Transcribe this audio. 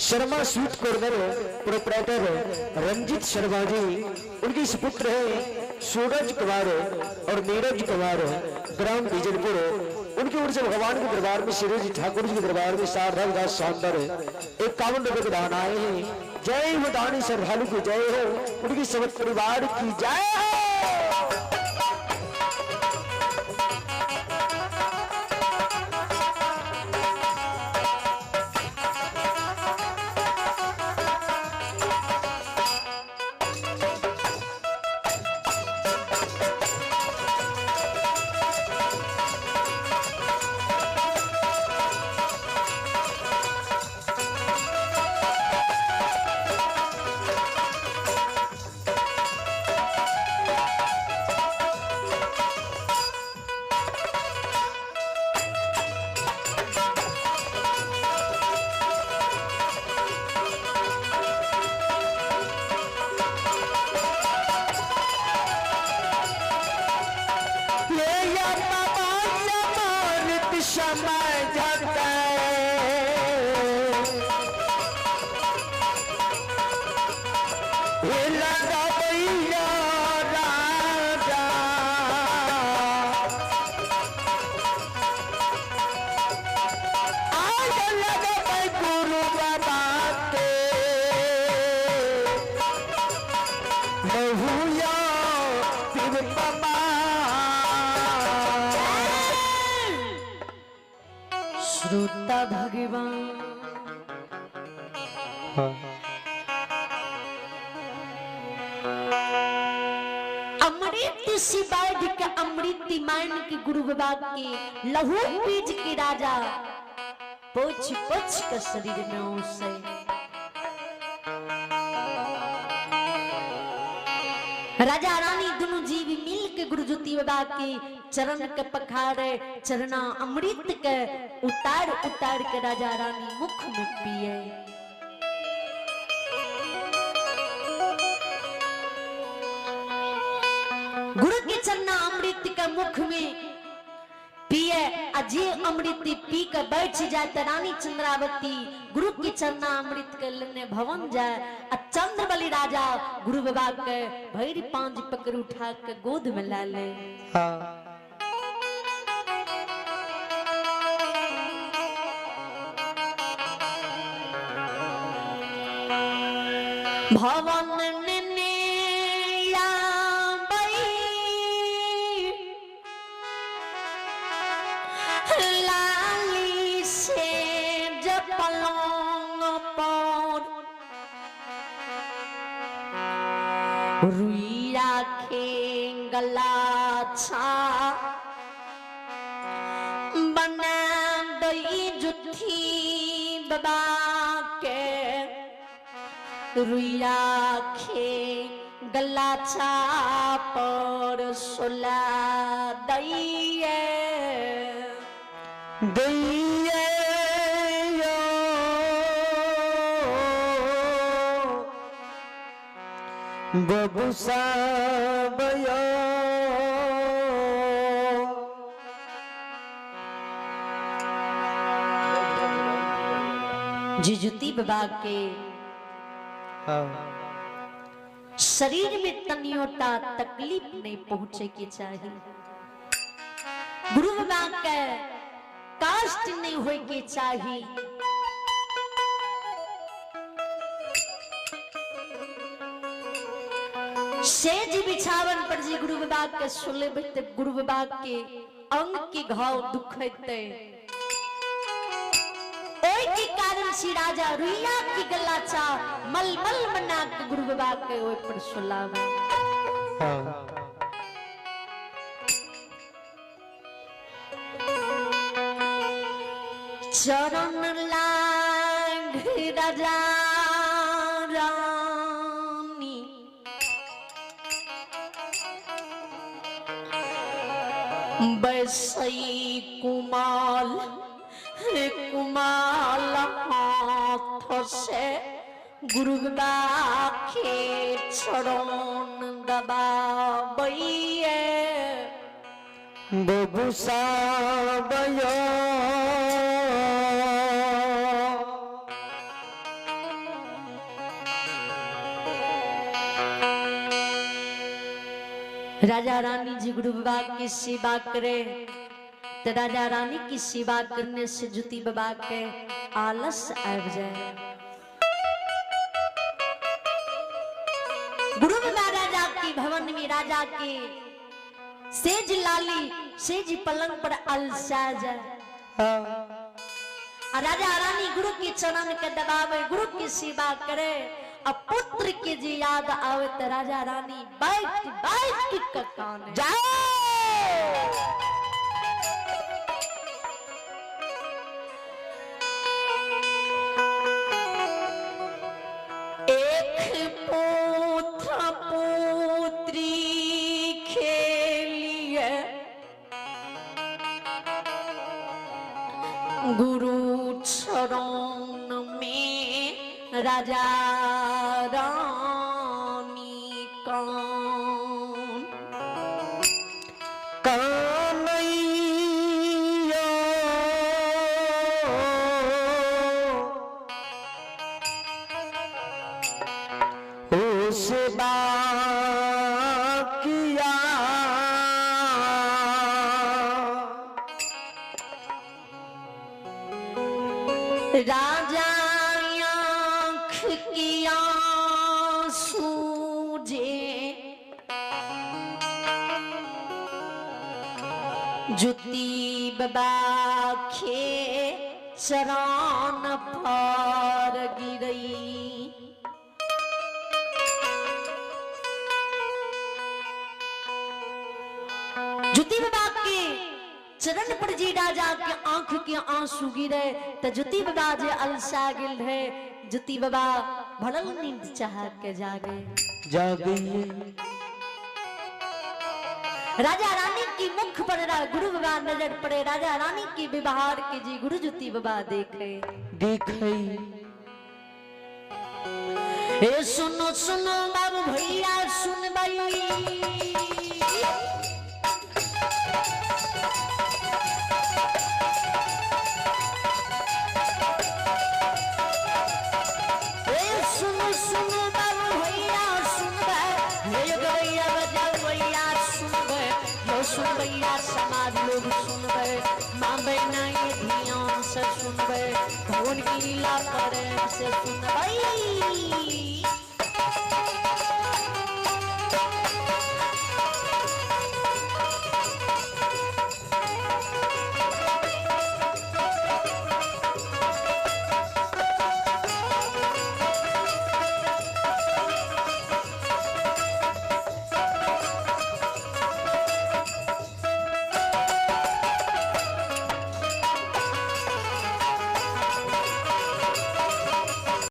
Sharma sweet corner proprietor Ranjit Sharma ji, उनके सुपुत्र है सूरज कुमार और नीरज कुमार, ग्राम बीजलपुर। उनकी ओर से भगवान के दरबार में श्री ठाकुर जी के दरबार में सार्थक दास शानदार 51 रुपए के दान आए हैं। जय हो दानी श्रद्धालु की जय हो, उनकी समस्त परिवार की जय हो। श्रोता भगवान अमृत शिवाय के अमृत मान के गुरु बाबा के लहू बीज के राजा पोछ पोछ के शरीर में उसे राजा रानी दोनों जीव मिल के गुरु ज्योति बाबा के चरण के पखारे, चरना अमृत के उतार उतार के राजा रानी मुख में पिए। गुरु के चरना अमृत के मुख में पिए, अजय अमृत पी के बैठ जाए रानी चंद्रावती गुरु के चरना अमृत के लेने भवन जाए। चंद्रबली राजा गुरु बाबा के भैरी पांच पकड़ उठा के गोद में ला ले। भवन लाली से जपलों पर रुई राखे गला छा बना दई जुठी बाबा रुइया खे गला पर सोला दैये दैये बबुसा बयो जिजुती बाबा के शरीर में तनियोटा तकलीफ नहीं पहुंचे के चाहिए। गुरु बाबा के कष्ट नहीं होए के चाहिए। सेज बिछावन पर जी गुरु बाबा के सुले बैठते गुरु बाबा के अंग के घाव दुखते ओई के कारण श्री राजा रुइया की गलाचा मलमल बना के गुरु बाबा के ओई पर सुलावे। चरण लाग राजा रानी बैसई कुमाल कुमाल हाथ से गुरु बाबा के चरण दबाबैये बबुसा बयो राजा रानी जी गुरु बाबा की सेवा करे तो राजा रानी की सेवा करने से जुती बाबा के आलस आ जाए। गुरु बाबा राजा की भवन में राजा के सेज लाली सेज पलंग पर अलसा जाए और राजा रानी गुरु के चरण के दबावे गुरु की सेवा करे अब पुत्र के जी याद आवे तो राजा रानी बैठ बैठ के कान जाओ। एक पुत्र पुत्री खेलिए गुरु चरण में राजा रानी कान कानैया ओ सेवा किया राजा आँख की आंसू जे जुती बाबा खे चरण पर गिरई जुती बाबा के चरण पर जी राजा के आंख के आंसू गिरे तो जुती बाबा जे अलसा गिल है जुती बाबा भरल नींद चाह के जागे राजा रानी की मुख पर गुरु बाबा नजर पड़े राजा रानी की व्यवहार के जी गुरु जुती बाबा देखे ए सुनो सुनो बाबू भैया सुन भाई समाज लोग सुनबे मां बहना ये ध्यान से सुनबे भवन की लीला करे से सुनबे।